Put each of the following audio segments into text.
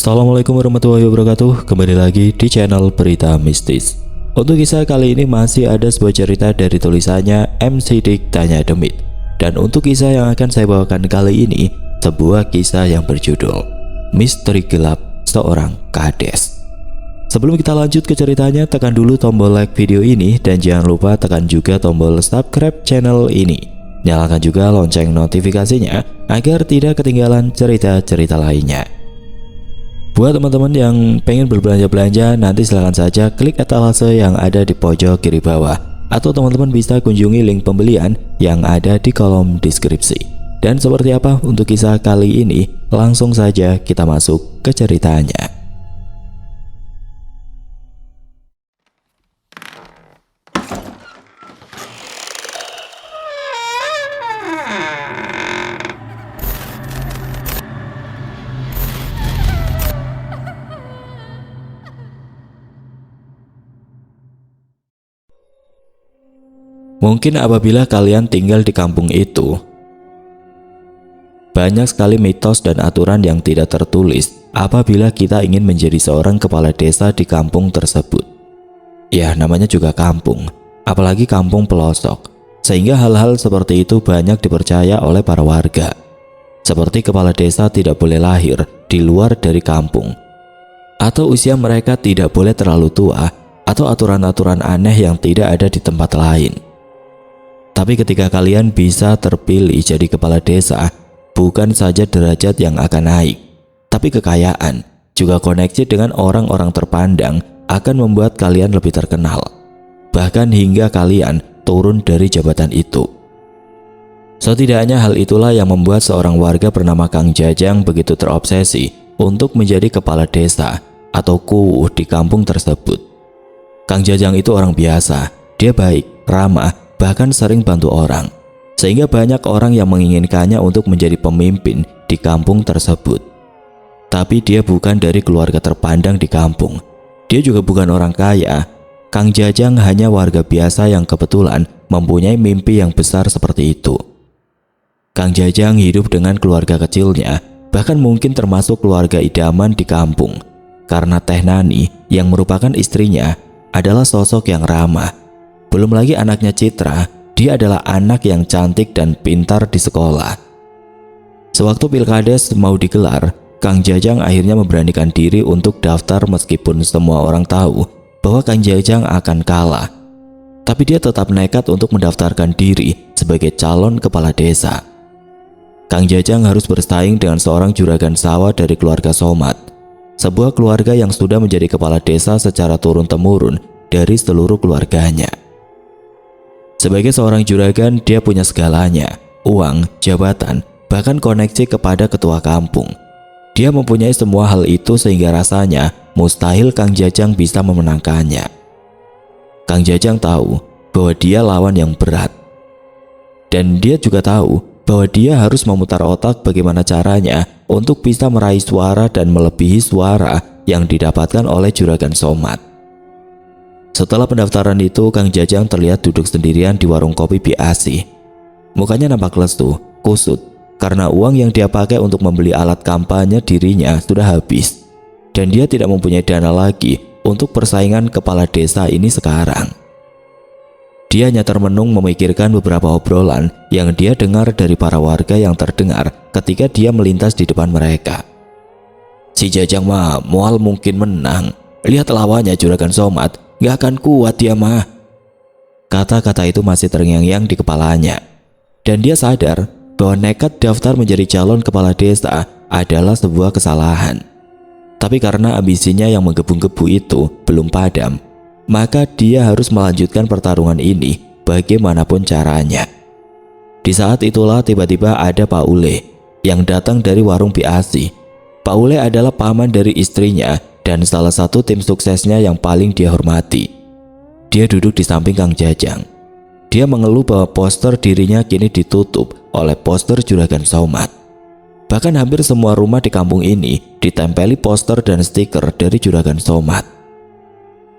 Assalamualaikum warahmatullahi wabarakatuh. Kembali lagi di channel Berita Mistis. Untuk kisah kali ini masih ada sebuah cerita dari tulisannya M. Sidik Tanya Demit. Dan untuk kisah yang akan saya bawakan kali ini, sebuah kisah yang berjudul Misteri Gelap Seorang Kades. Sebelum kita lanjut ke ceritanya, tekan dulu tombol like video ini dan jangan lupa tekan juga tombol subscribe channel ini. Nyalakan juga lonceng notifikasinya agar tidak ketinggalan cerita-cerita lainnya. Buat teman-teman yang pengen berbelanja-belanja, nanti silahkan saja klik etalase yang ada di pojok kiri bawah, atau teman-teman bisa kunjungi link pembelian yang ada di kolom deskripsi. Dan seperti apa untuk kisah kali ini, langsung saja kita masuk ke ceritanya. Mungkin apabila kalian tinggal di kampung itu, banyak sekali mitos dan aturan yang tidak tertulis apabila kita ingin menjadi seorang kepala desa di kampung tersebut. Ya, namanya juga kampung, apalagi kampung pelosok, sehingga hal-hal seperti itu banyak dipercaya oleh para warga. Seperti kepala desa tidak boleh lahir di luar dari kampung, atau usia mereka tidak boleh terlalu tua, atau aturan-aturan aneh yang tidak ada di tempat lain. Tapi ketika kalian bisa terpilih jadi kepala desa, bukan saja derajat yang akan naik, tapi kekayaan, juga koneksi dengan orang-orang terpandang akan membuat kalian lebih terkenal. Bahkan hingga kalian turun dari jabatan itu. Setidaknya hal itulah yang membuat seorang warga bernama Kang Jajang begitu terobsesi untuk menjadi kepala desa atau kuwu di kampung tersebut. Kang Jajang itu orang biasa, dia baik, ramah, bahkan sering bantu orang, sehingga banyak orang yang menginginkannya untuk menjadi pemimpin di kampung tersebut. Tapi dia bukan dari keluarga terpandang di kampung. Dia juga bukan orang kaya. Kang Jajang hanya warga biasa yang kebetulan mempunyai mimpi yang besar seperti itu. Kang Jajang hidup dengan keluarga kecilnya, bahkan mungkin termasuk keluarga idaman di kampung, karena Teh Nani yang merupakan istrinya adalah sosok yang ramah. Belum lagi anaknya Citra, dia adalah anak yang cantik dan pintar di sekolah. Sewaktu Pilkades mau digelar, Kang Jajang akhirnya memberanikan diri untuk daftar meskipun semua orang tahu bahwa Kang Jajang akan kalah. Tapi dia tetap nekat untuk mendaftarkan diri sebagai calon kepala desa. Kang Jajang harus bersaing dengan seorang juragan sawah dari keluarga Somat, sebuah keluarga yang sudah menjadi kepala desa secara turun-temurun dari seluruh keluarganya. Sebagai seorang juragan, dia punya segalanya, uang, jabatan, bahkan koneksi kepada ketua kampung. Dia mempunyai semua hal itu sehingga rasanya mustahil Kang Jajang bisa memenangkannya. Kang Jajang tahu bahwa dia lawan yang berat. Dan dia juga tahu bahwa dia harus memutar otak bagaimana caranya untuk bisa meraih suara dan melebihi suara yang didapatkan oleh juragan Somat. Setelah pendaftaran itu, Kang Jajang terlihat duduk sendirian di warung kopi BAC. Mukanya nampak lesu, kusut, karena uang yang dia pakai untuk membeli alat kampanye dirinya sudah habis. Dan dia tidak mempunyai dana lagi untuk persaingan kepala desa ini sekarang. Dia hanya termenung memikirkan beberapa obrolan yang dia dengar dari para warga yang terdengar ketika dia melintas di depan mereka. Si Jajang mah mual mungkin menang. Lihat lawannya juragan Somat, gak akan kuat dia mah. Kata-kata itu masih terngiang-ngiang di kepalanya. Dan dia sadar bahwa nekat daftar menjadi calon kepala desa adalah sebuah kesalahan. Tapi karena ambisinya yang menggebu-gebu itu belum padam, maka dia harus melanjutkan pertarungan ini bagaimanapun caranya. Di saat itulah tiba-tiba ada Pak Ule yang datang dari warung BAC. Pak Ule adalah paman dari istrinya dan salah satu tim suksesnya yang paling dia hormati. Dia duduk di samping Kang Jajang. Dia mengeluh bahwa poster dirinya kini ditutup oleh poster juragan Somat. Bahkan hampir semua rumah di kampung ini ditempeli poster dan stiker dari juragan Somat.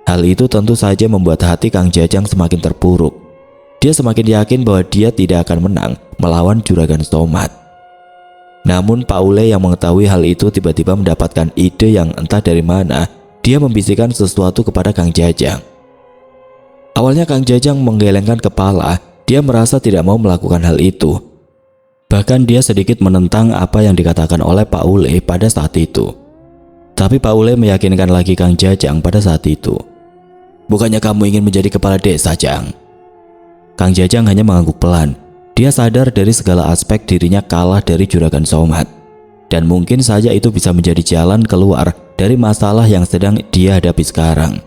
Hal itu tentu saja membuat hati Kang Jajang semakin terpuruk. Dia semakin yakin bahwa dia tidak akan menang melawan juragan Somat. Namun Pak Ule yang mengetahui hal itu tiba-tiba mendapatkan ide yang entah dari mana. Dia membisikkan sesuatu kepada Kang Jajang. Awalnya Kang Jajang menggelengkan kepala. Dia merasa tidak mau melakukan hal itu. Bahkan dia sedikit menentang apa yang dikatakan oleh Pak Ule pada saat itu. Tapi Pak Ule meyakinkan lagi Kang Jajang pada saat itu. Bukannya kamu ingin menjadi kepala desa, Jang? Kang Jajang hanya mengangguk pelan. Dia sadar dari segala aspek dirinya kalah dari Juragan Somad. Dan mungkin saja itu bisa menjadi jalan keluar dari masalah yang sedang dia hadapi sekarang.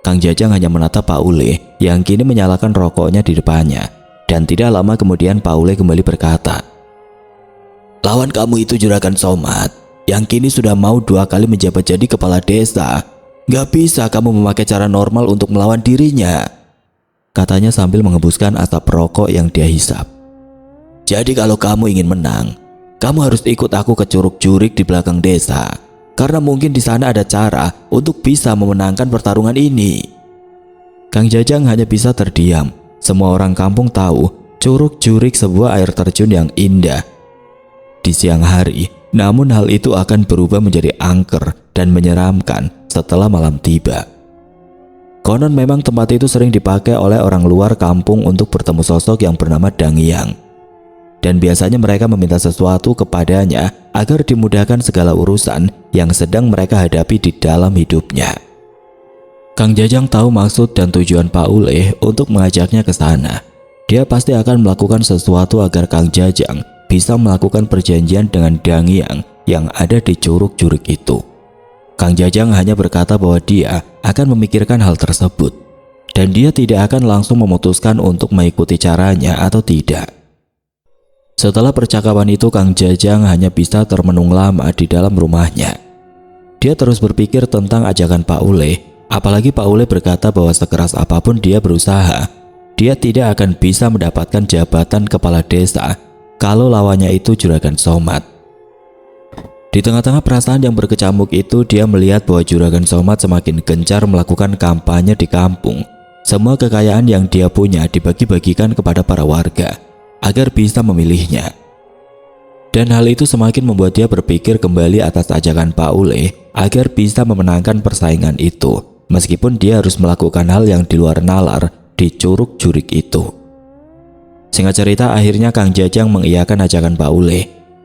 Kang Jajang hanya menatap Pak Ule yang kini menyalakan rokoknya di depannya. Dan tidak lama kemudian Pak Ule kembali berkata, lawan kamu itu Juragan Somad yang kini sudah mau 2 kali menjabat jadi kepala desa. Gak bisa kamu memakai cara normal untuk melawan dirinya, katanya sambil menghembuskan asap rokok yang dia hisap. Jadi kalau kamu ingin menang, kamu harus ikut aku ke Curug Jurik di belakang desa. Karena mungkin di sana ada cara untuk bisa memenangkan pertarungan ini. Kang Jajang hanya bisa terdiam. Semua orang kampung tahu Curug Jurik sebuah air terjun yang indah di siang hari. Namun hal itu akan berubah menjadi angker dan menyeramkan setelah malam tiba. Konon memang tempat itu sering dipakai oleh orang luar kampung untuk bertemu sosok yang bernama Dangyang. Dan biasanya mereka meminta sesuatu kepadanya agar dimudahkan segala urusan yang sedang mereka hadapi di dalam hidupnya. Kang Jajang tahu maksud dan tujuan Pak Ule untuk mengajaknya ke sana. Dia pasti akan melakukan sesuatu agar Kang Jajang bisa melakukan perjanjian dengan Dangyang yang ada di Curug Jurik itu. Kang Jajang hanya berkata bahwa dia akan memikirkan hal tersebut. Dan dia tidak akan langsung memutuskan untuk mengikuti caranya atau tidak. Setelah percakapan itu Kang Jajang hanya bisa termenung lama di dalam rumahnya. Dia terus berpikir tentang ajakan Pak Ule. Apalagi Pak Ule berkata bahwa sekeras apapun dia berusaha, dia tidak akan bisa mendapatkan jabatan kepala desa kalau lawannya itu Juragan Somad. Di tengah-tengah perasaan yang berkecamuk itu, dia melihat bahwa Juragan Somad semakin gencar melakukan kampanye di kampung. Semua kekayaan yang dia punya dibagi-bagikan kepada para warga agar bisa memilihnya. Dan hal itu semakin membuat dia berpikir kembali atas ajakan Pak Ule agar bisa memenangkan persaingan itu, meskipun dia harus melakukan hal yang di luar nalar di Curug Jurik itu. Singkat cerita, akhirnya Kang Jajang mengiyakan ajakan Pak Ule.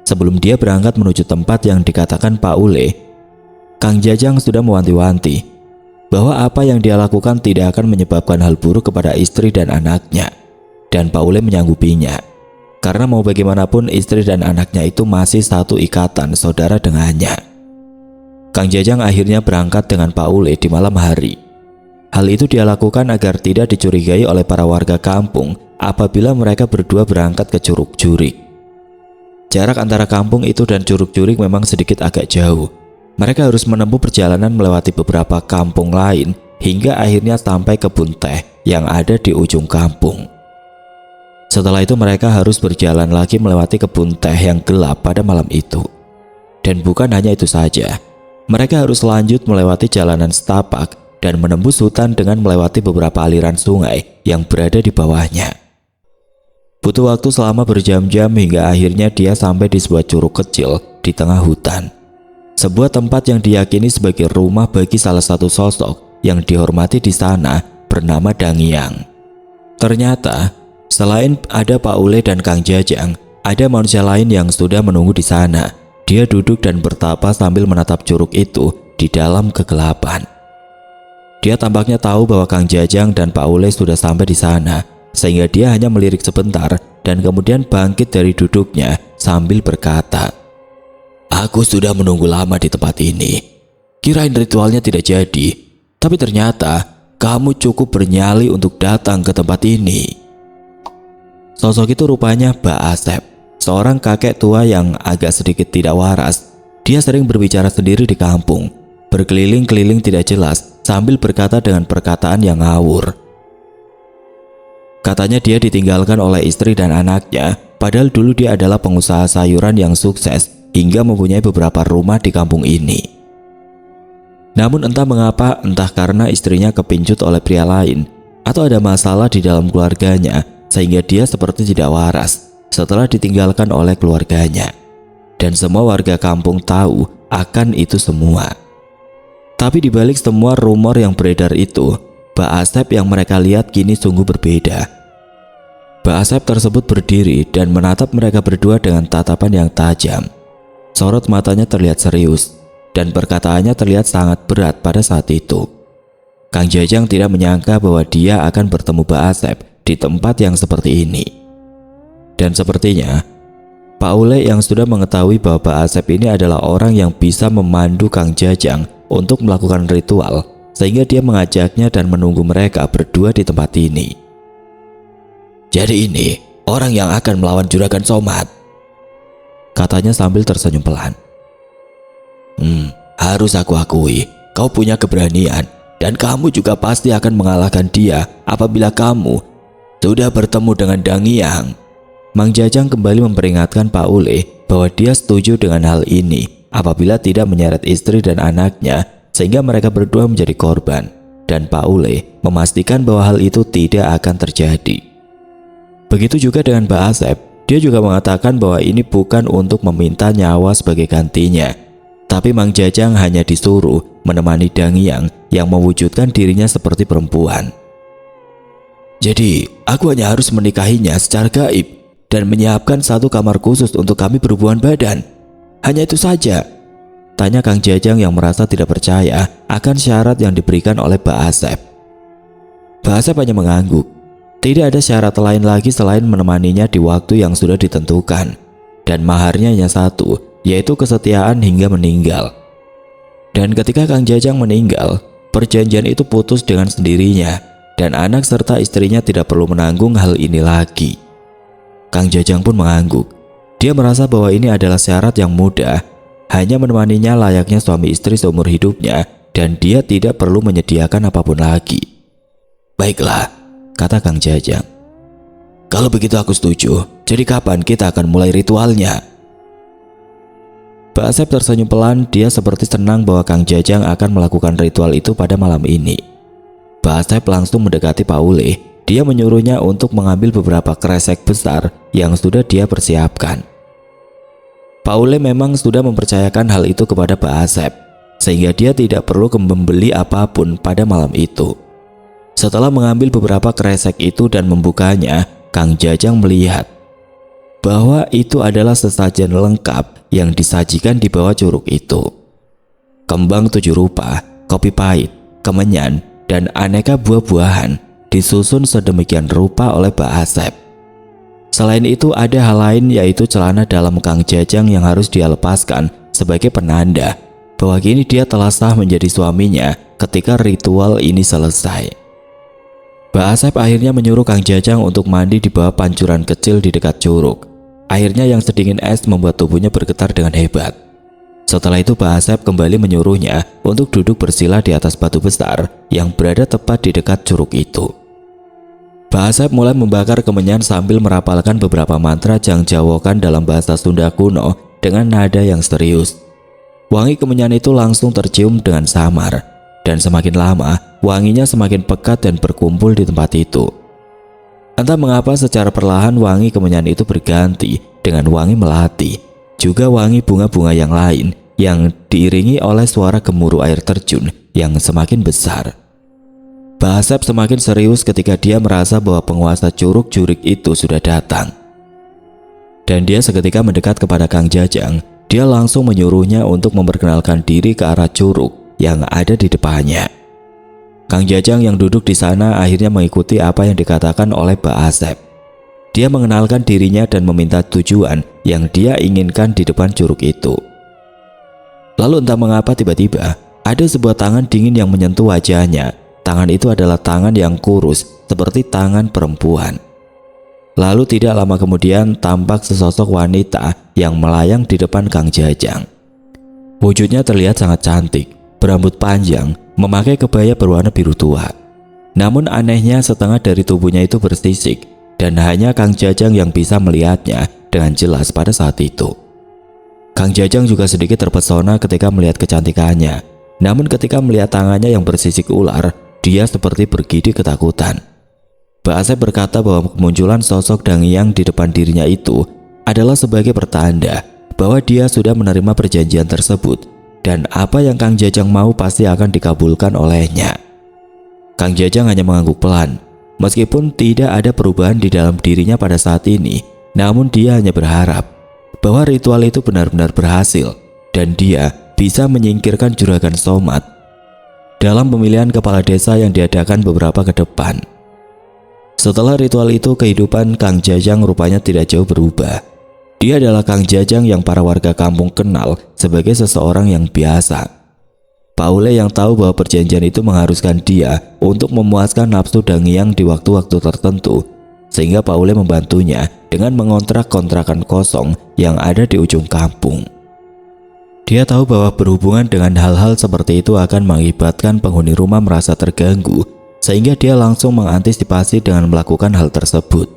Sebelum dia berangkat menuju tempat yang dikatakan Pak Ule, Kang Jajang sudah mewanti-wanti bahwa apa yang dia lakukan tidak akan menyebabkan hal buruk kepada istri dan anaknya. Dan Pak Ule menyanggupinya, karena mau bagaimanapun istri dan anaknya itu masih satu ikatan saudara dengannya. Kang Jajang akhirnya berangkat dengan Pak Ule di malam hari. Hal itu dia lakukan agar tidak dicurigai oleh para warga kampung apabila mereka berdua berangkat ke Curug Jurik. Jarak antara kampung itu dan Curug Jurik memang sedikit agak jauh. Mereka harus menempuh perjalanan melewati beberapa kampung lain hingga akhirnya sampai kebun teh yang ada di ujung kampung. Setelah itu mereka harus berjalan lagi melewati kebun teh yang gelap pada malam itu. Dan bukan hanya itu saja, mereka harus lanjut melewati jalanan setapak dan menembus hutan dengan melewati beberapa aliran sungai yang berada di bawahnya. Butuh waktu selama berjam-jam hingga akhirnya dia sampai di sebuah curug kecil di tengah hutan. Sebuah tempat yang diyakini sebagai rumah bagi salah satu sosok yang dihormati di sana bernama Dangyang. Ternyata selain ada Pak Ule dan Kang Jajang, ada manusia lain yang sudah menunggu di sana. Dia duduk dan bertapa sambil menatap curug itu di dalam kegelapan. Dia tampaknya tahu bahwa Kang Jajang dan Pak Ule sudah sampai di sana, sehingga dia hanya melirik sebentar dan kemudian bangkit dari duduknya sambil berkata, "Aku sudah menunggu lama di tempat ini. Kirain ritualnya tidak jadi, tapi ternyata kamu cukup bernyali untuk datang ke tempat ini." Sosok itu rupanya Mbak Asep, seorang kakek tua yang agak sedikit tidak waras. Dia sering berbicara sendiri di kampung, berkeliling-keliling tidak jelas sambil berkata dengan perkataan yang ngawur. Katanya dia ditinggalkan oleh istri dan anaknya, padahal dulu dia adalah pengusaha sayuran yang sukses hingga mempunyai beberapa rumah di kampung ini. Namun entah mengapa, entah karena istrinya kepincut oleh pria lain atau ada masalah di dalam keluarganya, sehingga dia seperti tidak waras setelah ditinggalkan oleh keluarganya. dan semua warga kampung tahu akan itu semua. Tapi dibalik semua rumor yang beredar itu, Mbak Asep yang mereka lihat kini sungguh berbeda. Mbak Asep tersebut berdiri dan menatap mereka berdua dengan tatapan yang tajam. Sorot matanya terlihat serius dan perkataannya terlihat sangat berat pada saat itu. Kang Jajang tidak menyangka bahwa dia akan bertemu Mbak Asep di tempat yang seperti ini. Dan sepertinya Pak Ule yang sudah mengetahui bahwa Mbak Asep ini adalah orang yang bisa memandu Kang Jajang untuk melakukan ritual, sehingga dia mengajaknya dan menunggu mereka berdua di tempat ini. "Jadi ini orang yang akan melawan Juragan Somad," katanya sambil tersenyum pelan. Harus aku akui, kau punya keberanian dan kamu juga pasti akan mengalahkan dia apabila kamu sudah bertemu dengan Dangiang." Mang Jajang kembali memperingatkan Pak Ule bahwa dia setuju dengan hal ini apabila tidak menyeret istri dan anaknya, sehingga mereka berdua menjadi korban, dan Pak Ule memastikan bahwa hal itu tidak akan terjadi. Begitu juga dengan Mbak Asep, dia juga mengatakan bahwa ini bukan untuk meminta nyawa sebagai gantinya, tapi Mang Jajang hanya disuruh menemani Dangiang yang mewujudkan dirinya seperti perempuan. "Jadi aku hanya harus menikahinya secara gaib dan menyiapkan satu kamar khusus untuk kami berhubungan badan. Hanya itu saja?" tanya Kang Jajang yang merasa tidak percaya akan syarat yang diberikan oleh Mbak Asep. Mbak Asep hanya mengangguk. Tidak ada syarat lain lagi selain menemaninya di waktu yang sudah ditentukan, dan maharnya hanya satu, yaitu kesetiaan hingga meninggal. Dan ketika Kang Jajang meninggal, perjanjian itu putus dengan sendirinya, dan anak serta istrinya tidak perlu menanggung hal ini lagi. Kang Jajang pun mengangguk. Dia merasa bahwa ini adalah syarat yang mudah, hanya menemaninya layaknya suami istri seumur hidupnya, dan dia tidak perlu menyediakan apapun lagi. "Baiklah," kata Kang Jajang. "Kalau begitu aku setuju. Jadi kapan kita akan mulai ritualnya?" Mbak Asep tersenyum pelan. Dia seperti senang bahwa Kang Jajang akan melakukan ritual itu pada malam ini. Mbak Asep langsung mendekati Pak Ule. Dia menyuruhnya untuk mengambil beberapa kresek besar yang sudah dia persiapkan. Pak Ule memang sudah mempercayakan hal itu kepada Mbak Asep, sehingga dia tidak perlu membeli apapun pada malam itu. Setelah mengambil beberapa kresek itu dan membukanya, Kang Jajang melihat bahwa itu adalah sesajen lengkap yang disajikan di bawah curug itu. Kembang 7 rupa, kopi pahit, kemenyan, dan aneka buah-buahan disusun sedemikian rupa oleh Mbak Asep. Selain itu ada hal lain, yaitu celana dalam Kang Jajang yang harus dia lepaskan sebagai penanda bahwa kini dia telah sah menjadi suaminya ketika ritual ini selesai. Mbak Asep akhirnya menyuruh Kang Jajang untuk mandi di bawah pancuran kecil di dekat curug. Airnya yang sedingin es membuat tubuhnya bergetar dengan hebat. Setelah itu Mbak Asep kembali menyuruhnya untuk duduk bersila di atas batu besar yang berada tepat di dekat curug itu. Mbak Asep mulai membakar kemenyan sambil merapalkan beberapa mantra jangjawokan dalam bahasa Sunda kuno dengan nada yang serius. Wangi kemenyan itu langsung tercium dengan samar, dan semakin lama wanginya semakin pekat dan berkumpul di tempat itu. Entah mengapa secara perlahan wangi kemenyan itu berganti dengan wangi melati, juga wangi bunga-bunga yang lain yang diiringi oleh suara gemuruh air terjun yang semakin besar. Mbak Asep semakin serius ketika dia merasa bahwa penguasa curug jurik itu sudah datang. Dan dia seketika mendekat kepada Kang Jajang. Dia langsung menyuruhnya untuk memperkenalkan diri ke arah curug yang ada di depannya. Kang Jajang yang duduk di sana akhirnya mengikuti apa yang dikatakan oleh Mbak Asep. Dia mengenalkan dirinya dan meminta tujuan yang dia inginkan di depan curug itu. Lalu entah mengapa tiba-tiba ada sebuah tangan dingin yang menyentuh wajahnya. Tangan itu adalah tangan yang kurus seperti tangan perempuan. Lalu tidak lama kemudian tampak sesosok wanita yang melayang di depan Kang Jajang. Wujudnya terlihat sangat cantik, berambut panjang, memakai kebaya berwarna biru tua. Namun anehnya setengah dari tubuhnya itu bersisik, dan hanya Kang Jajang yang bisa melihatnya dengan jelas pada saat itu. Kang Jajang juga sedikit terpesona ketika melihat kecantikannya. Namun ketika melihat tangannya yang bersisik ular, dia seperti bergidik ketakutan. Mbak Asep berkata bahwa kemunculan sosok Dangiang di depan dirinya itu adalah sebagai pertanda bahwa dia sudah menerima perjanjian tersebut dan apa yang Kang Jajang mau pasti akan dikabulkan olehnya. Kang Jajang hanya mengangguk pelan. Meskipun tidak ada perubahan di dalam dirinya pada saat ini, namun dia hanya berharap bahwa ritual itu benar-benar berhasil dan dia bisa menyingkirkan Juragan Somad dalam pemilihan kepala desa yang diadakan beberapa ke depan. Setelah ritual itu, kehidupan Kang Jajang rupanya tidak jauh berubah. Dia adalah Kang Jajang yang para warga kampung kenal sebagai seseorang yang biasa. Pak Ule yang tahu bahwa perjanjian itu mengharuskan dia untuk memuaskan nafsu Dangiang di waktu-waktu tertentu, sehingga Pak Ule membantunya dengan mengontrak kontrakan kosong yang ada di ujung kampung. Dia tahu bahwa berhubungan dengan hal-hal seperti itu akan mengakibatkan penghuni rumah merasa terganggu, sehingga dia langsung mengantisipasi dengan melakukan hal tersebut.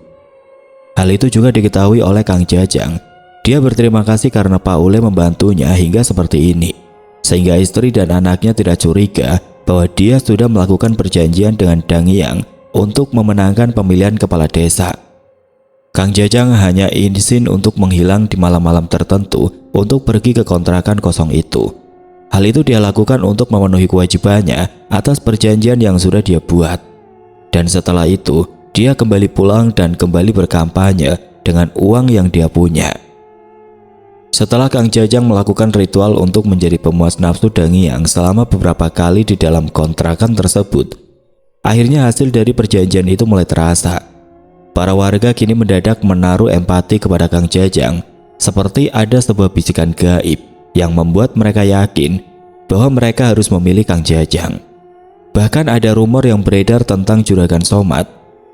Hal itu juga diketahui oleh Kang Jajang. Dia berterima kasih karena Pak Ule membantunya hingga seperti ini, sehingga istri dan anaknya tidak curiga bahwa dia sudah melakukan perjanjian dengan Dangiang untuk memenangkan pemilihan kepala desa. Kang Jajang hanya izin untuk menghilang di malam-malam tertentu untuk pergi ke kontrakan kosong itu. Hal itu dia lakukan untuk memenuhi kewajibannya atas perjanjian yang sudah dia buat. Dan setelah itu, dia kembali pulang dan kembali berkampanye dengan uang yang dia punya. Setelah Kang Jajang melakukan ritual untuk menjadi pemuas nafsu Dangiang selama beberapa kali di dalam kontrakan tersebut, akhirnya hasil dari perjanjian itu mulai terasa. Para warga kini mendadak menaruh empati kepada Kang Jajang, seperti ada sebuah bisikan gaib yang membuat mereka yakin bahwa mereka harus memilih Kang Jajang. Bahkan ada rumor yang beredar tentang Juragan Somad,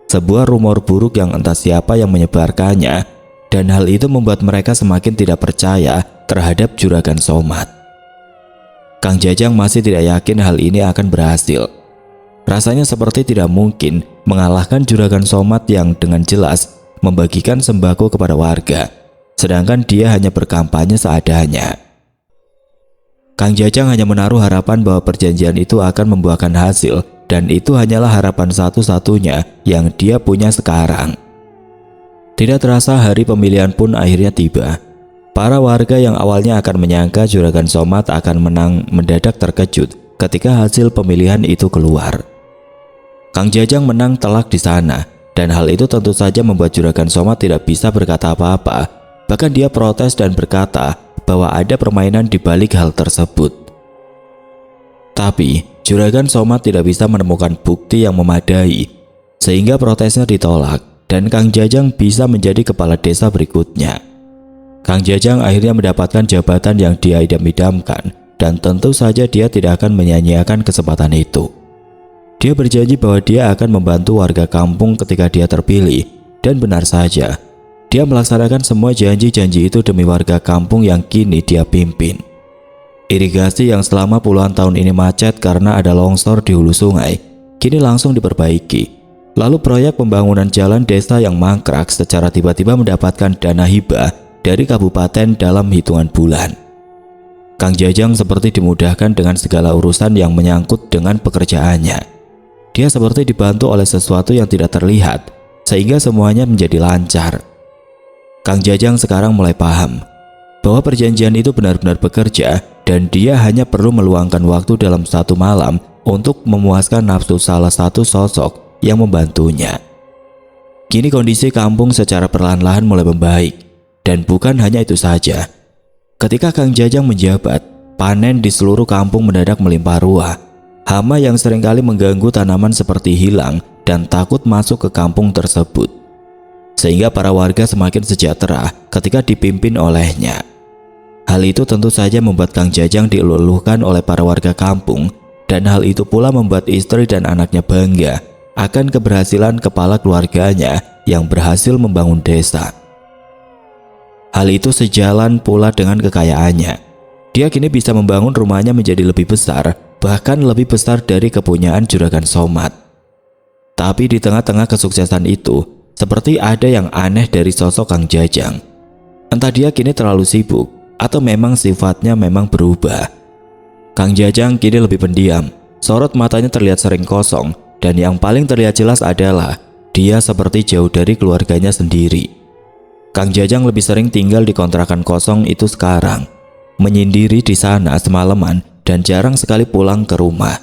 sebuah rumor buruk yang entah siapa yang menyebarkannya, dan hal itu membuat mereka semakin tidak percaya terhadap Juragan Somad. Kang Jajang masih tidak yakin hal ini akan berhasil. Rasanya seperti tidak mungkin mengalahkan Juragan Somad yang dengan jelas membagikan sembako kepada warga, sedangkan dia hanya berkampanye seadanya. Kang Jajang hanya menaruh harapan bahwa perjanjian itu akan membuahkan hasil, dan itu hanyalah harapan satu-satunya yang dia punya sekarang. Tidak terasa hari pemilihan pun akhirnya tiba. Para warga yang awalnya akan menyangka Juragan Somad akan menang mendadak terkejut ketika hasil pemilihan itu keluar. Kang Jajang menang telak di sana, dan hal itu tentu saja membuat Juragan Somad tidak bisa berkata apa-apa. Bahkan dia protes dan berkata bahwa ada permainan di balik hal tersebut. Tapi Juragan Somad tidak bisa menemukan bukti yang memadai, sehingga protesnya ditolak dan Kang Jajang bisa menjadi kepala desa berikutnya. Kang Jajang akhirnya mendapatkan jabatan yang dia idam-idamkan, dan tentu saja dia tidak akan menyia-nyiakan kesempatan itu. Dia berjanji bahwa dia akan membantu warga kampung ketika dia terpilih, dan benar saja, dia melaksanakan semua janji-janji itu demi warga kampung yang kini dia pimpin. Irigasi yang selama puluhan tahun ini macet karena ada longsor di hulu sungai, kini langsung diperbaiki. Lalu proyek pembangunan jalan desa yang mangkrak secara tiba-tiba mendapatkan dana hibah dari kabupaten dalam hitungan bulan. Kang Jajang seperti dimudahkan dengan segala urusan yang menyangkut dengan pekerjaannya. Dia seperti dibantu oleh sesuatu yang tidak terlihat, sehingga semuanya menjadi lancar. Kang Jajang sekarang mulai paham bahwa perjanjian itu benar-benar bekerja, dan dia hanya perlu meluangkan waktu dalam satu malam untuk memuaskan nafsu salah satu sosok yang membantunya. Kini kondisi kampung secara perlahan-lahan mulai membaik, dan bukan hanya itu saja. Ketika Kang Jajang menjabat, panen di seluruh kampung mendadak melimpah ruah. Hama yang seringkali mengganggu tanaman seperti hilang dan takut masuk ke kampung tersebut, sehingga para warga semakin sejahtera ketika dipimpin olehnya. Hal itu tentu saja membuat Kang Jajang dieluluhkan oleh para warga kampung, dan hal itu pula membuat istri dan anaknya bangga akan keberhasilan kepala keluarganya yang berhasil membangun desa. Hal itu sejalan pula dengan kekayaannya. Dia kini bisa membangun rumahnya menjadi lebih besar, bahkan lebih besar dari kepunyaan Juragan Somad. Tapi di tengah-tengah kesuksesan itu, seperti ada yang aneh dari sosok Kang Jajang. Entah dia kini terlalu sibuk, atau memang sifatnya memang berubah. Kang Jajang kini lebih pendiam, sorot matanya terlihat sering kosong, dan yang paling terlihat jelas adalah dia seperti jauh dari keluarganya sendiri. Kang Jajang lebih sering tinggal di kontrakan kosong itu sekarang, menyendiri di sana semalaman dan jarang sekali pulang ke rumah.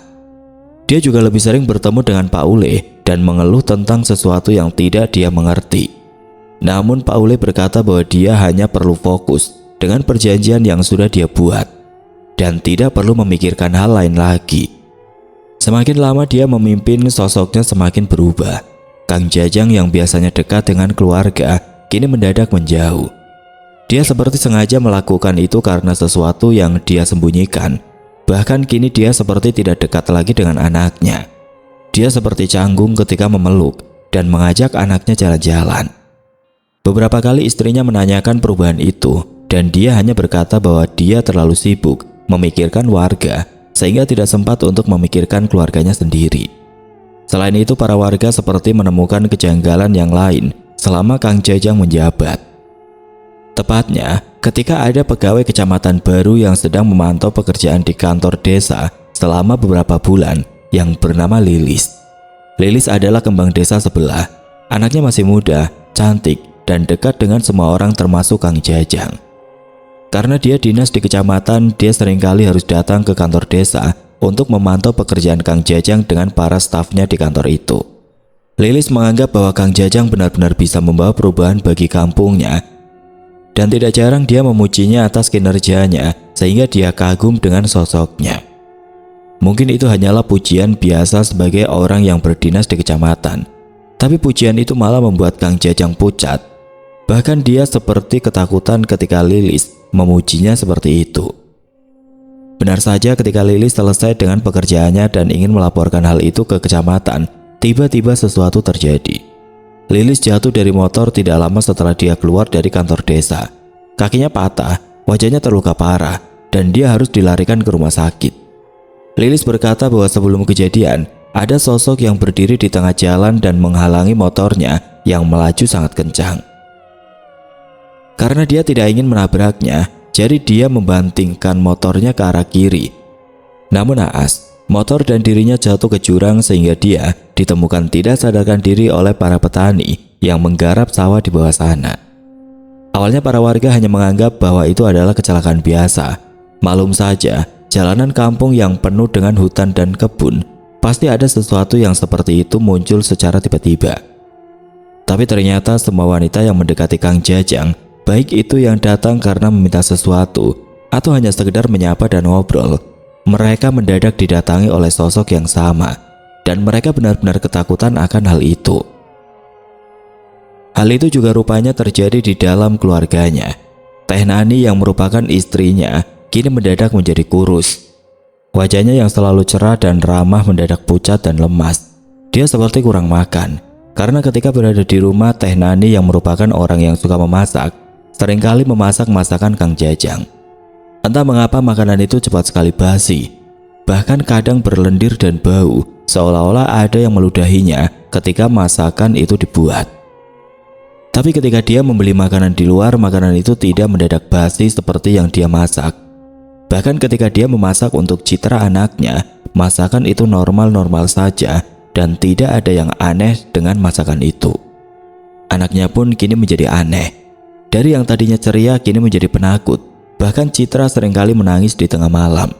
Dia juga lebih sering bertemu dengan Pak Ule dan mengeluh tentang sesuatu yang tidak dia mengerti. Namun Pak Ule berkata bahwa dia hanya perlu fokus dengan perjanjian yang sudah dia buat dan tidak perlu memikirkan hal lain lagi. Semakin lama dia memimpin, sosoknya semakin berubah. Kang Jajang yang biasanya dekat dengan keluarga kini mendadak menjauh. Dia seperti sengaja melakukan itu karena sesuatu yang dia sembunyikan. Bahkan kini dia seperti tidak dekat lagi dengan anaknya. Dia seperti canggung ketika memeluk dan mengajak anaknya jalan-jalan. Beberapa kali istrinya menanyakan perubahan itu dan dia hanya berkata bahwa dia terlalu sibuk memikirkan warga sehingga tidak sempat untuk memikirkan keluarganya sendiri. Selain itu, para warga seperti menemukan kejanggalan yang lain selama Kang Jajang menjabat. Tepatnya ketika ada pegawai kecamatan baru yang sedang memantau pekerjaan di kantor desa selama beberapa bulan yang bernama Lilis. Lilis adalah kembang desa sebelah. Anaknya masih muda, cantik, dan dekat dengan semua orang termasuk Kang Jajang. Karena dia dinas di kecamatan, dia seringkali harus datang ke kantor desa untuk memantau pekerjaan Kang Jajang dengan para stafnya di kantor itu. Lilis menganggap bahwa Kang Jajang benar-benar bisa membawa perubahan bagi kampungnya, dan tidak jarang dia memujinya atas kinerjanya sehingga dia kagum dengan sosoknya. Mungkin itu hanyalah pujian biasa sebagai orang yang berdinas di kecamatan, tapi pujian itu malah membuat Kang Jajang pucat. Bahkan dia seperti ketakutan ketika Lilis memujinya seperti itu. Benar saja, ketika Lilis selesai dengan pekerjaannya dan ingin melaporkan hal itu ke kecamatan, tiba-tiba sesuatu terjadi. Lilis jatuh dari motor tidak lama setelah dia keluar dari kantor desa. Kakinya patah, wajahnya terluka parah, dan dia harus dilarikan ke rumah sakit. Lilis berkata bahwa sebelum kejadian, ada sosok yang berdiri di tengah jalan dan menghalangi motornya yang melaju sangat kencang. Karena dia tidak ingin menabraknya, jadi dia membantingkan motornya ke arah kiri. Namun naas, motor dan dirinya jatuh ke jurang sehingga dia ditemukan tidak sadarkan diri oleh para petani yang menggarap sawah di bawah sana. Awalnya para warga hanya menganggap bahwa itu adalah kecelakaan biasa. Maklum saja, jalanan kampung yang penuh dengan hutan dan kebun, pasti ada sesuatu yang seperti itu muncul secara tiba-tiba. Tapi ternyata semua wanita yang mendekati Kang Jajang, baik itu yang datang karena meminta sesuatu atau hanya sekedar menyapa dan ngobrol, mereka mendadak didatangi oleh sosok yang sama, dan mereka benar-benar ketakutan akan hal itu. Hal itu juga rupanya terjadi di dalam keluarganya. Teh Nani yang merupakan istrinya kini mendadak menjadi kurus. Wajahnya yang selalu cerah dan ramah mendadak pucat dan lemas. Dia seperti kurang makan, karena ketika berada di rumah, Teh Nani yang merupakan orang yang suka memasak, seringkali memasak masakan Kang Jajang. Entah mengapa makanan itu cepat sekali basi, bahkan kadang berlendir dan bau, seolah-olah ada yang meludahinya ketika masakan itu dibuat. Tapi ketika dia membeli makanan di luar, makanan itu tidak mendadak basi seperti yang dia masak. Bahkan ketika dia memasak untuk Citra anaknya, masakan itu normal-normal saja dan tidak ada yang aneh dengan masakan itu. Anaknya pun kini menjadi aneh. Dari yang tadinya ceria kini menjadi penakut. Bahkan Citra seringkali menangis di tengah malam.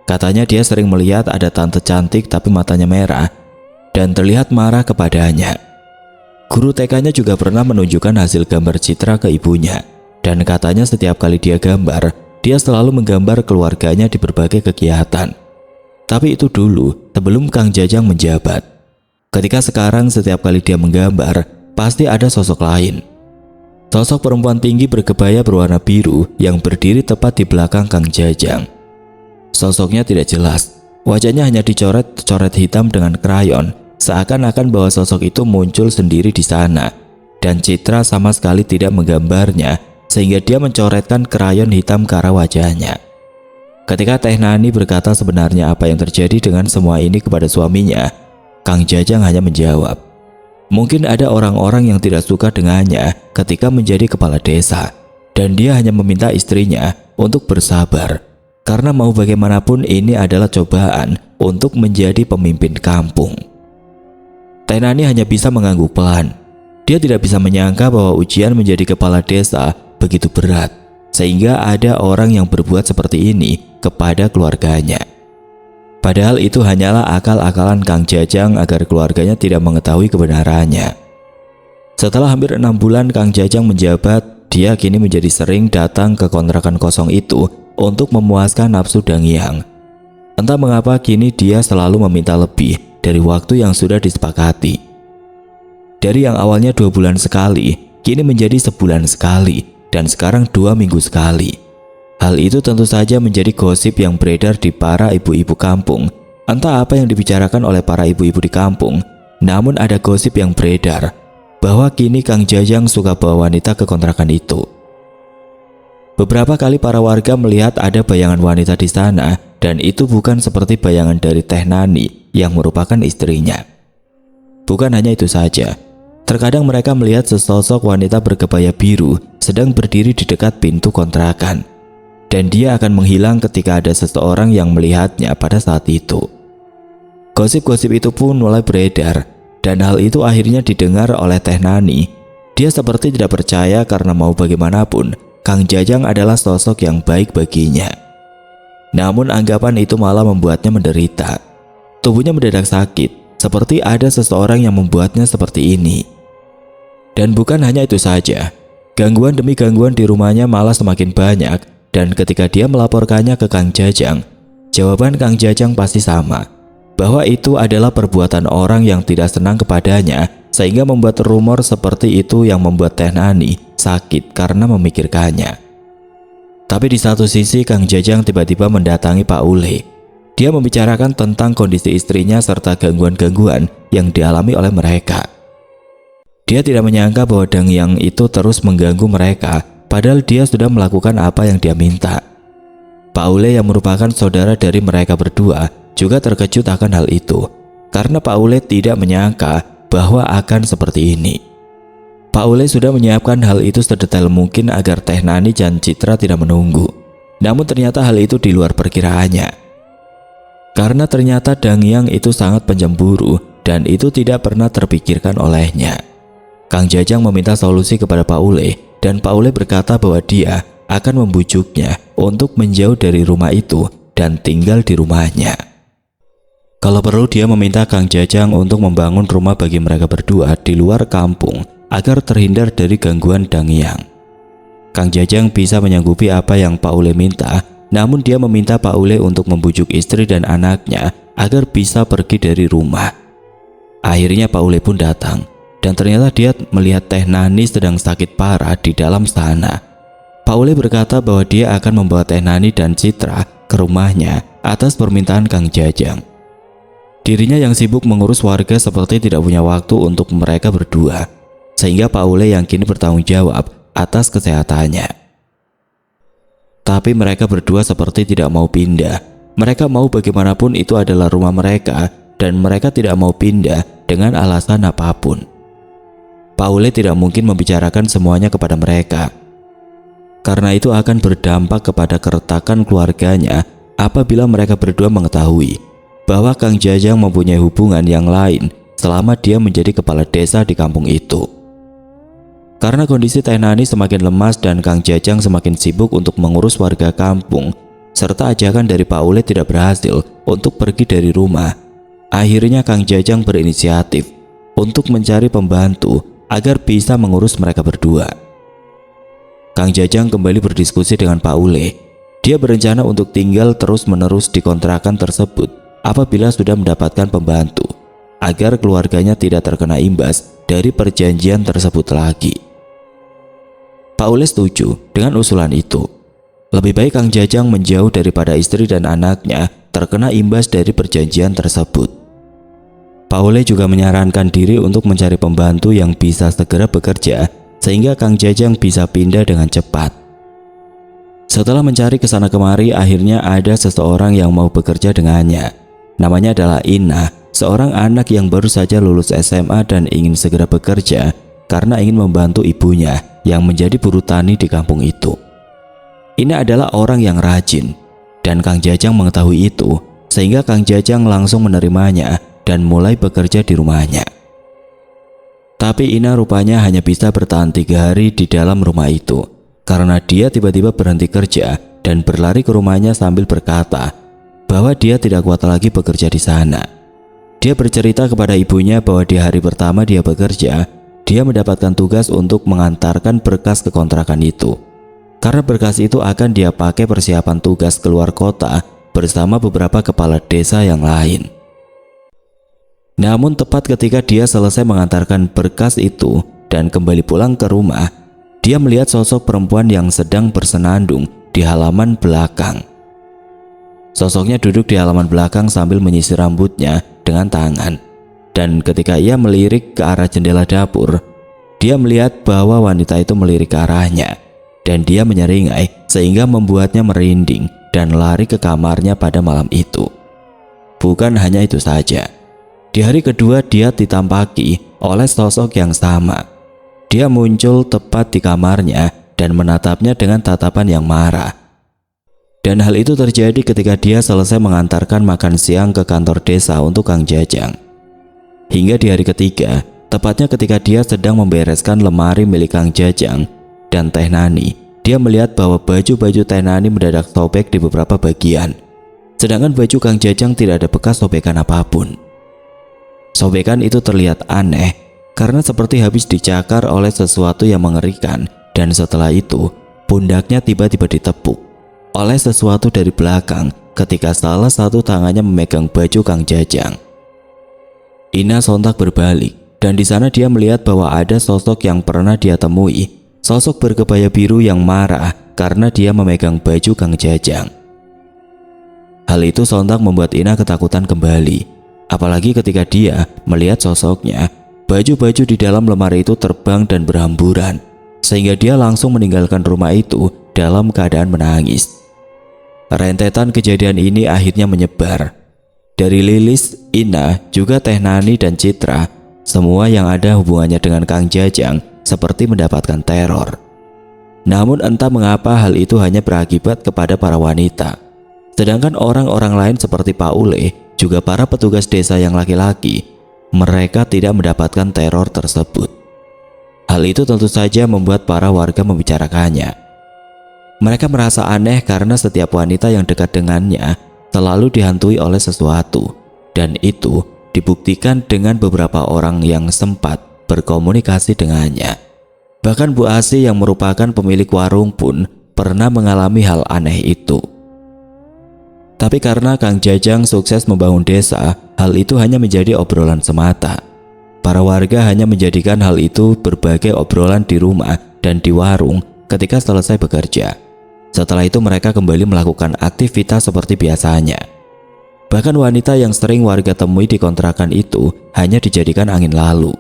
Katanya dia sering melihat ada tante cantik tapi matanya merah dan terlihat marah kepadanya. Guru TK-nya juga pernah menunjukkan hasil gambar Citra ke ibunya, dan katanya setiap kali dia gambar, dia selalu menggambar keluarganya di berbagai kegiatan. Tapi itu dulu, sebelum Kang Jajang menjabat. Ketika sekarang setiap kali dia menggambar, pasti ada sosok lain. Sosok perempuan tinggi berkebaya berwarna biru yang berdiri tepat di belakang Kang Jajang. Sosoknya tidak jelas, wajahnya hanya dicoret-coret hitam dengan krayon, seakan-akan bahwa sosok itu muncul sendiri di sana, dan Citra sama sekali tidak menggambarnya, sehingga dia mencoretkan krayon hitam ke arah wajahnya. Ketika Teh Nani berkata sebenarnya apa yang terjadi dengan semua ini kepada suaminya, Kang Jajang hanya menjawab, mungkin ada orang-orang yang tidak suka dengannya ketika menjadi kepala desa, dan dia hanya meminta istrinya untuk bersabar, karena mau bagaimanapun ini adalah cobaan untuk menjadi pemimpin kampung. Teh Nani hanya bisa mengangguk pelan. Dia tidak bisa menyangka bahwa ujian menjadi kepala desa begitu berat, sehingga ada orang yang berbuat seperti ini kepada keluarganya. Padahal itu hanyalah akal-akalan Kang Jajang agar keluarganya tidak mengetahui kebenarannya. Setelah hampir 6 bulan Kang Jajang menjabat, dia kini menjadi sering datang ke kontrakan kosong itu untuk memuaskan nafsu Dang Yang. Entah mengapa kini dia selalu meminta lebih dari waktu yang sudah disepakati. Dari yang awalnya 2 bulan sekali, kini menjadi sebulan sekali, dan sekarang 2 minggu sekali. Hal itu tentu saja menjadi gosip yang beredar di para ibu-ibu kampung. Entah apa yang dibicarakan oleh para ibu-ibu di kampung, namun ada gosip yang beredar bahwa kini Kang Jajang suka bawa wanita ke kontrakan itu. Beberapa kali para warga melihat ada bayangan wanita di sana, dan itu bukan seperti bayangan dari Teh Nani yang merupakan istrinya. Bukan hanya itu saja, terkadang mereka melihat sesosok wanita berkebaya biru sedang berdiri di dekat pintu kontrakan, dan dia akan menghilang ketika ada seseorang yang melihatnya pada saat itu. Gosip-gosip itu pun mulai beredar, dan hal itu akhirnya didengar oleh Teh Nani. Dia seperti tidak percaya karena mau bagaimanapun, Kang Jajang adalah sosok yang baik baginya. Namun anggapan itu malah membuatnya menderita. Tubuhnya mendadak sakit, seperti ada seseorang yang membuatnya seperti ini. Dan bukan hanya itu saja, gangguan demi gangguan di rumahnya malah semakin banyak, dan ketika dia melaporkannya ke Kang Jajang, jawaban Kang Jajang pasti sama, bahwa itu adalah perbuatan orang yang tidak senang kepadanya, sehingga membuat rumor seperti itu yang membuat Teh Nani sakit karena memikirkannya. Tapi di satu sisi Kang Jajang tiba-tiba mendatangi Pak Ule. Dia membicarakan tentang kondisi istrinya serta gangguan-gangguan yang dialami oleh mereka. Dia tidak menyangka bahwa Dang Yang itu terus mengganggu mereka, padahal dia sudah melakukan apa yang dia minta. Pak Ule yang merupakan saudara dari mereka berdua juga terkejut akan hal itu, karena Pak Ule tidak menyangka bahwa akan seperti ini. Pak Ule sudah menyiapkan hal itu sedetail mungkin agar Teh Nani dan Citra tidak menunggu. Namun ternyata hal itu di luar perkiraannya. Karena ternyata Dang Yang itu sangat pencemburu dan itu tidak pernah terpikirkan olehnya. Kang Jajang meminta solusi kepada Pak Ule, dan Pak Ule berkata bahwa dia akan membujuknya untuk menjauh dari rumah itu dan tinggal di rumahnya. Kalau perlu dia meminta Kang Jajang untuk membangun rumah bagi mereka berdua di luar kampung agar terhindar dari gangguan Dang Yang. Kang Jajang bisa menyanggupi apa yang Pak Ule minta, namun dia meminta Pak Ule untuk membujuk istri dan anaknya agar bisa pergi dari rumah. Akhirnya Pak Ule pun datang, dan ternyata dia melihat Teh Nani sedang sakit parah di dalam sana. Pak Ule berkata bahwa dia akan membawa Teh Nani dan Citra ke rumahnya atas permintaan Kang Jajang. Dirinya yang sibuk mengurus warga seperti tidak punya waktu untuk mereka berdua, sehingga Pak Ule yang kini bertanggung jawab atas kesehatannya. Tapi mereka berdua seperti tidak mau pindah. Mereka mau bagaimanapun itu adalah rumah mereka, dan mereka tidak mau pindah dengan alasan apapun. Pak Ule tidak mungkin membicarakan semuanya kepada mereka, karena itu akan berdampak kepada keretakan keluarganya apabila mereka berdua mengetahui bahwa Kang Jajang mempunyai hubungan yang lain selama dia menjadi kepala desa di kampung itu. Karena kondisi Teh Nani semakin lemas dan Kang Jajang semakin sibuk untuk mengurus warga kampung, serta ajakan dari Pak Ule tidak berhasil untuk pergi dari rumah, akhirnya Kang Jajang berinisiatif untuk mencari pembantu agar bisa mengurus mereka berdua. Kang Jajang kembali berdiskusi dengan Pak Ule. Dia berencana untuk tinggal terus-menerus di kontrakan tersebut apabila sudah mendapatkan pembantu, agar keluarganya tidak terkena imbas dari perjanjian tersebut lagi. Pak Ule setuju dengan usulan itu. Lebih baik Kang Jajang menjauh daripada istri dan anaknya terkena imbas dari perjanjian tersebut. Pak Ule juga menyarankan diri untuk mencari pembantu yang bisa segera bekerja sehingga Kang Jajang bisa pindah dengan cepat. Setelah mencari kesana kemari, akhirnya ada seseorang yang mau bekerja dengannya. Namanya adalah Ina, seorang anak yang baru saja lulus SMA dan ingin segera bekerja karena ingin membantu ibunya yang menjadi buruh tani di kampung itu. Ina adalah orang yang rajin, dan Kang Jajang mengetahui itu, sehingga Kang Jajang langsung menerimanya dan mulai bekerja di rumahnya. Tapi Ina rupanya hanya bisa bertahan 3 hari di dalam rumah itu karena dia tiba-tiba berhenti kerja dan berlari ke rumahnya sambil berkata bahwa dia tidak kuat lagi bekerja di sana. Dia bercerita kepada ibunya bahwa di hari pertama dia bekerja, dia mendapatkan tugas untuk mengantarkan berkas ke kontrakan itu. Karena berkas itu akan dia pakai persiapan tugas keluar kota bersama beberapa kepala desa yang lain. Namun tepat ketika dia selesai mengantarkan berkas itu dan kembali pulang ke rumah, dia melihat sosok perempuan yang sedang bersenandung di halaman belakang. Sosoknya duduk di halaman belakang sambil menyisir rambutnya dengan tangan. Dan ketika ia melirik ke arah jendela dapur, dia melihat bahwa wanita itu melirik ke arahnya. Dan dia menyeringai sehingga membuatnya merinding dan lari ke kamarnya pada malam itu. Bukan hanya itu saja. Di hari kedua dia ditampaki oleh sosok yang sama. Dia muncul tepat di kamarnya dan menatapnya dengan tatapan yang marah. Dan hal itu terjadi ketika dia selesai mengantarkan makan siang ke kantor desa untuk Kang Jajang. Hingga di hari ketiga, tepatnya ketika dia sedang membereskan lemari milik Kang Jajang dan Teh Nani, dia melihat bahwa baju-baju Teh Nani mendadak sobek di beberapa bagian. Sedangkan baju Kang Jajang tidak ada bekas sobekan apapun. Sobekan itu terlihat aneh karena seperti habis dicakar oleh sesuatu yang mengerikan, dan setelah itu pundaknya tiba-tiba ditepuk oleh sesuatu dari belakang ketika salah satu tangannya memegang baju Kang Jajang. Ina sontak berbalik dan di sana dia melihat bahwa ada sosok yang pernah dia temui, sosok berkebaya biru yang marah karena dia memegang baju Kang Jajang. Hal itu sontak membuat Ina ketakutan kembali, apalagi ketika dia melihat sosoknya, baju-baju di dalam lemari itu terbang dan berhamburan, sehingga dia langsung meninggalkan rumah itu dalam keadaan menangis. Rentetan kejadian ini akhirnya menyebar. Dari Lilis, Ina, juga Teh Nani dan Citra, semua yang ada hubungannya dengan Kang Jajang seperti mendapatkan teror. Namun entah mengapa hal itu hanya berakibat kepada para wanita. Sedangkan orang-orang lain seperti Pak Ule, juga para petugas desa yang laki-laki, mereka tidak mendapatkan teror tersebut. Hal itu tentu saja membuat para warga membicarakannya. Mereka merasa aneh karena setiap wanita yang dekat dengannya selalu dihantui oleh sesuatu, dan itu dibuktikan dengan beberapa orang yang sempat berkomunikasi dengannya. Bahkan Bu Asih yang merupakan pemilik warung pun pernah mengalami hal aneh itu. Tapi karena Kang Jajang sukses membangun desa, hal itu hanya menjadi obrolan semata. Para warga hanya menjadikan hal itu berbagai obrolan di rumah dan di warung ketika selesai bekerja. Setelah itu mereka kembali melakukan aktivitas seperti biasanya. Bahkan wanita yang sering warga temui di kontrakan itu hanya dijadikan angin lalu.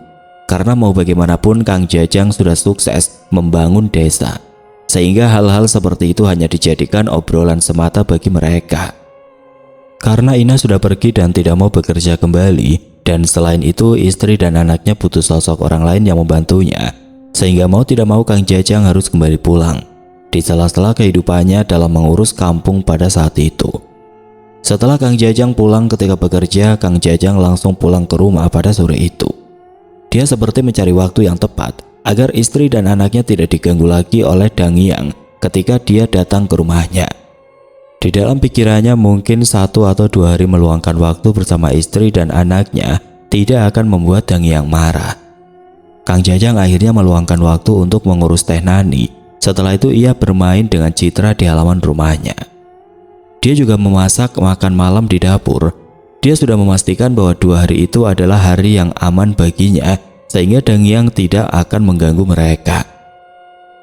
Karena mau bagaimanapun Kang Jajang sudah sukses membangun desa. Sehingga hal-hal seperti itu hanya dijadikan obrolan semata bagi mereka. Karena Ina sudah pergi dan tidak mau bekerja kembali, dan selain itu istri dan anaknya butuh sosok orang lain yang membantunya, sehingga mau tidak mau Kang Jajang harus kembali pulang di sela-sela kehidupannya dalam mengurus kampung pada saat itu. Setelah Kang Jajang pulang ketika bekerja, Kang Jajang langsung pulang ke rumah pada sore itu. Dia seperti mencari waktu yang tepat agar istri dan anaknya tidak diganggu lagi oleh Dangyang ketika dia datang ke rumahnya. Di dalam pikirannya mungkin 1 atau 2 hari meluangkan waktu bersama istri dan anaknya tidak akan membuat Dangyang marah. Kang Jajang akhirnya meluangkan waktu untuk mengurus Teh Nani. Setelah itu ia bermain dengan Citra di halaman rumahnya. Dia juga memasak makan malam di dapur. Dia sudah memastikan bahwa 2 hari itu adalah hari yang aman baginya, sehingga Dangyang tidak akan mengganggu mereka.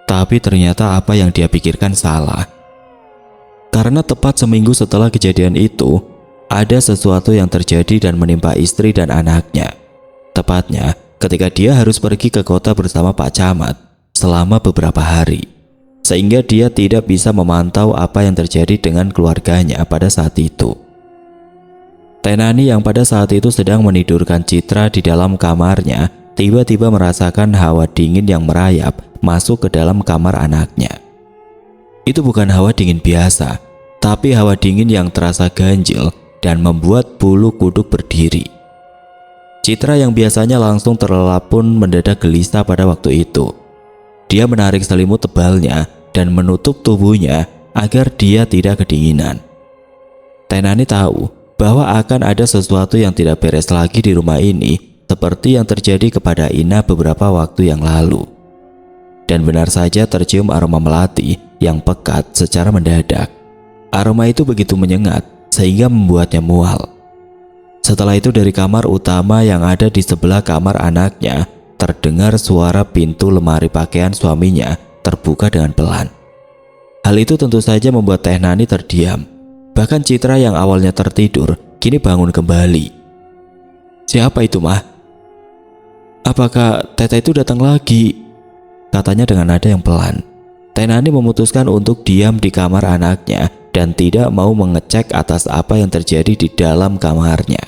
Tapi ternyata apa yang dia pikirkan salah. Karena tepat seminggu setelah kejadian itu, ada sesuatu yang terjadi dan menimpa istri dan anaknya. Tepatnya ketika dia harus pergi ke kota bersama Pak Camat selama beberapa hari, sehingga dia tidak bisa memantau apa yang terjadi dengan keluarganya pada saat itu. Teh Nani yang pada saat itu sedang menidurkan Citra di dalam kamarnya tiba-tiba merasakan hawa dingin yang merayap masuk ke dalam kamar anaknya. Itu bukan hawa dingin biasa, tapi hawa dingin yang terasa ganjil dan membuat bulu kuduk berdiri. Citra yang biasanya langsung terlelap pun mendadak gelisah pada waktu itu. Dia menarik selimut tebalnya dan menutup tubuhnya agar dia tidak kedinginan. Teh Nani tahu bahwa akan ada sesuatu yang tidak beres lagi di rumah ini, seperti yang terjadi kepada Ina beberapa waktu yang lalu. Dan benar saja tercium aroma melati yang pekat secara mendadak. Aroma itu begitu menyengat sehingga membuatnya mual. Setelah itu dari kamar utama yang ada di sebelah kamar anaknya, terdengar suara pintu lemari pakaian suaminya terbuka dengan pelan. Hal itu tentu saja membuat Teh Nani terdiam. Bahkan Citra yang awalnya tertidur kini bangun kembali. "Siapa itu, Mah? Apakah Tete itu datang lagi?" katanya dengan nada yang pelan. Teh Nani memutuskan untuk diam di kamar anaknya dan tidak mau mengecek atas apa yang terjadi di dalam kamarnya.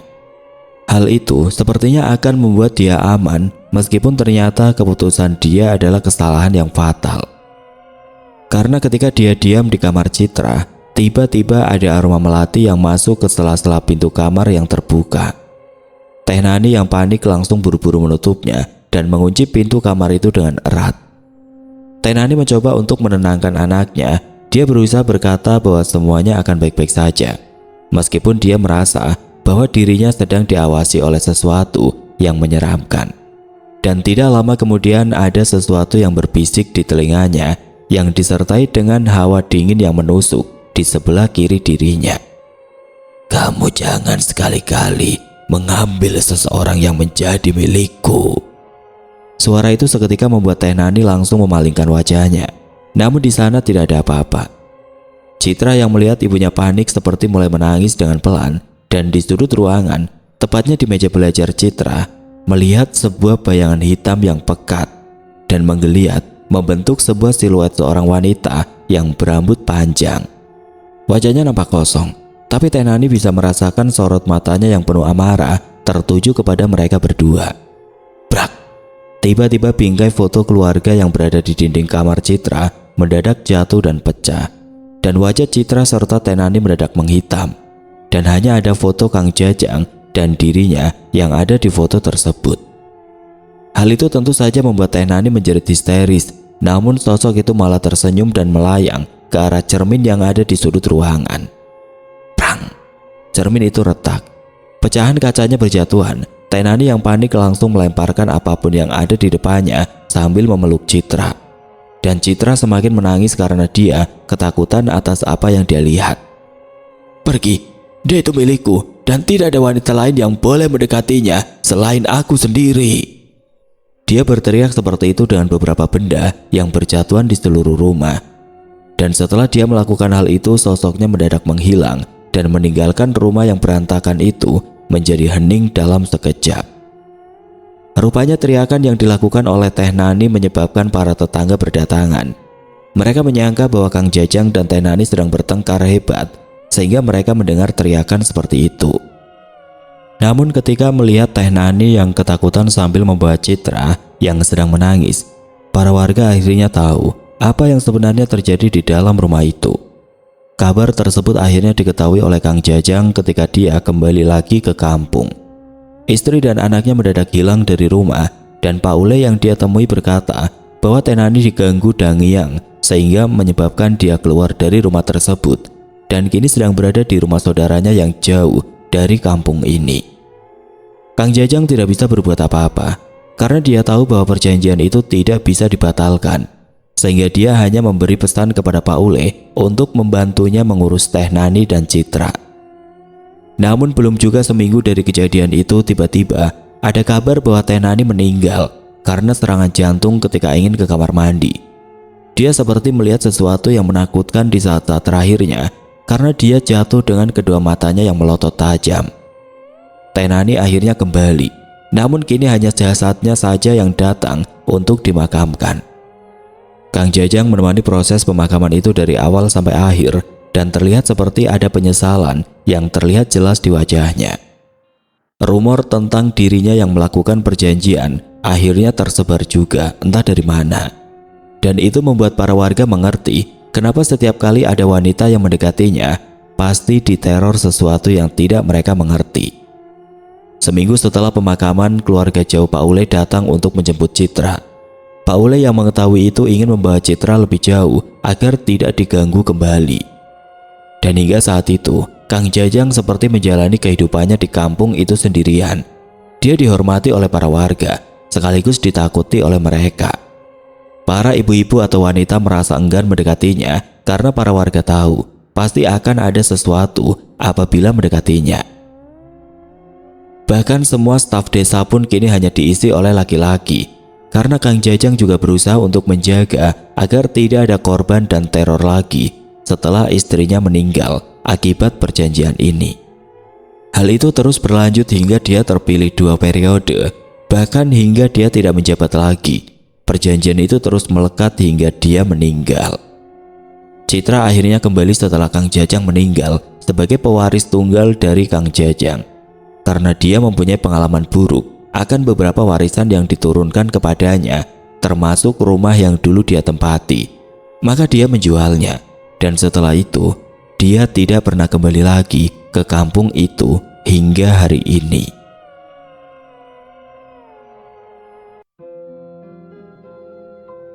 Hal itu sepertinya akan membuat dia aman, meskipun ternyata keputusan dia adalah kesalahan yang fatal. Karena ketika dia diam di kamar Citra, tiba-tiba ada aroma melati yang masuk ke sela-sela pintu kamar yang terbuka. Teh Nani yang panik langsung buru-buru menutupnya dan mengunci pintu kamar itu dengan erat. Teh Nani mencoba untuk menenangkan anaknya. Dia berusaha berkata bahwa semuanya akan baik-baik saja, meskipun dia merasa bahwa dirinya sedang diawasi oleh sesuatu yang menyeramkan. Dan tidak lama kemudian ada sesuatu yang berbisik di telinganya yang disertai dengan hawa dingin yang menusuk di sebelah kiri dirinya. "Kamu jangan sekali-kali mengambil seseorang yang menjadi milikku." Suara itu seketika membuat Teh Nani langsung memalingkan wajahnya. Namun di sana tidak ada apa-apa. Citra yang melihat ibunya panik seperti mulai menangis dengan pelan, dan di sudut ruangan, tepatnya di meja belajar Citra, melihat sebuah bayangan hitam yang pekat dan menggeliat membentuk sebuah siluet seorang wanita yang berambut panjang. Wajahnya nampak kosong, tapi Teh Nani bisa merasakan sorot matanya yang penuh amarah tertuju kepada mereka berdua. Brak! Tiba-tiba bingkai foto keluarga yang berada di dinding kamar Citra mendadak jatuh dan pecah, dan wajah Citra serta Teh Nani mendadak menghitam, dan hanya ada foto Kang Jajang dan dirinya yang ada di foto tersebut. Hal itu tentu saja membuat Teh Nani menjerit histeris, namun sosok itu malah tersenyum dan melayang ke arah cermin yang ada di sudut ruangan. Prang! Cermin itu retak. Pecahan kacanya berjatuhan. Teh Nani yang panik langsung melemparkan apapun yang ada di depannya sambil memeluk Citra. Dan Citra semakin menangis karena dia ketakutan atas apa yang dia lihat. "Pergi, dia itu milikku dan tidak ada wanita lain yang boleh mendekatinya selain aku sendiri." Dia berteriak seperti itu dengan beberapa benda yang berjatuhan di seluruh rumah. Dan setelah dia melakukan hal itu, sosoknya mendadak menghilang dan meninggalkan rumah yang berantakan itu menjadi hening dalam sekejap. Rupanya teriakan yang dilakukan oleh Teh Nani menyebabkan para tetangga berdatangan. Mereka menyangka bahwa Kang Jajang dan Teh Nani sedang bertengkar hebat, sehingga mereka mendengar teriakan seperti itu. Namun ketika melihat Teh Nani yang ketakutan sambil membawa Citra yang sedang menangis, para warga akhirnya tahu apa yang sebenarnya terjadi di dalam rumah itu. Kabar tersebut akhirnya diketahui oleh Kang Jajang ketika dia kembali lagi ke kampung. Istri dan anaknya mendadak hilang dari rumah, dan Pak Ule yang dia temui berkata bahwa Teh Nani diganggu Dangiang sehingga menyebabkan dia keluar dari rumah tersebut dan kini sedang berada di rumah saudaranya yang jauh dari kampung ini. Kang Jajang tidak bisa berbuat apa-apa karena dia tahu bahwa perjanjian itu tidak bisa dibatalkan, sehingga dia hanya memberi pesan kepada Pak Ule untuk membantunya mengurus Teh Nani dan Citra. Namun belum juga seminggu dari kejadian itu, tiba-tiba ada kabar bahwa Teh Nani meninggal karena serangan jantung ketika ingin ke kamar mandi. Dia seperti melihat sesuatu yang menakutkan di saat-saat terakhirnya karena dia jatuh dengan kedua matanya yang melotot tajam. Teh Nani akhirnya kembali, namun kini hanya jasadnya saja yang datang untuk dimakamkan. Kang Jajang menemani proses pemakaman itu dari awal sampai akhir, dan terlihat seperti ada penyesalan yang terlihat jelas di wajahnya. Rumor tentang dirinya yang melakukan perjanjian akhirnya tersebar juga entah dari mana. Dan itu membuat para warga mengerti kenapa setiap kali ada wanita yang mendekatinya, pasti diteror sesuatu yang tidak mereka mengerti. Seminggu setelah pemakaman, keluarga jauh Pak Ule datang untuk menjemput Citra. Pak Ule yang mengetahui itu ingin membawa Citra lebih jauh agar tidak diganggu kembali. Dan hingga saat itu, Kang Jajang seperti menjalani kehidupannya di kampung itu sendirian. Dia dihormati oleh para warga, sekaligus ditakuti oleh mereka. Para ibu-ibu atau wanita merasa enggan mendekatinya karena para warga tahu pasti akan ada sesuatu apabila mendekatinya. Bahkan semua staf desa pun kini hanya diisi oleh laki-laki, karena Kang Jajang juga berusaha untuk menjaga agar tidak ada korban dan teror lagi setelah istrinya meninggal akibat perjanjian ini. Hal itu terus berlanjut hingga dia terpilih 2 periode, bahkan hingga dia tidak menjabat lagi. Perjanjian itu terus melekat hingga dia meninggal. Citra akhirnya kembali setelah Kang Jajang meninggal sebagai pewaris tunggal dari Kang Jajang. Karena dia mempunyai pengalaman buruk akan beberapa warisan yang diturunkan kepadanya, termasuk rumah yang dulu dia tempati. Maka dia menjualnya, dan setelah itu dia tidak pernah kembali lagi ke kampung itu hingga hari ini.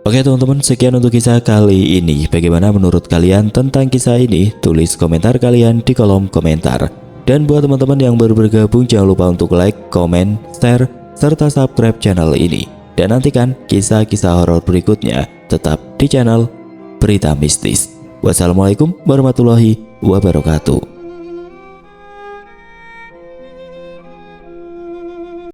Oke teman-teman, sekian untuk kisah kali ini. Bagaimana menurut kalian tentang kisah ini? Tulis komentar kalian di kolom komentar. Dan buat teman-teman yang baru bergabung, jangan lupa untuk like, komen, share, serta subscribe channel ini. Dan nantikan kisah-kisah horor berikutnya tetap di channel Berita Mistis. Wassalamualaikum warahmatullahi wabarakatuh.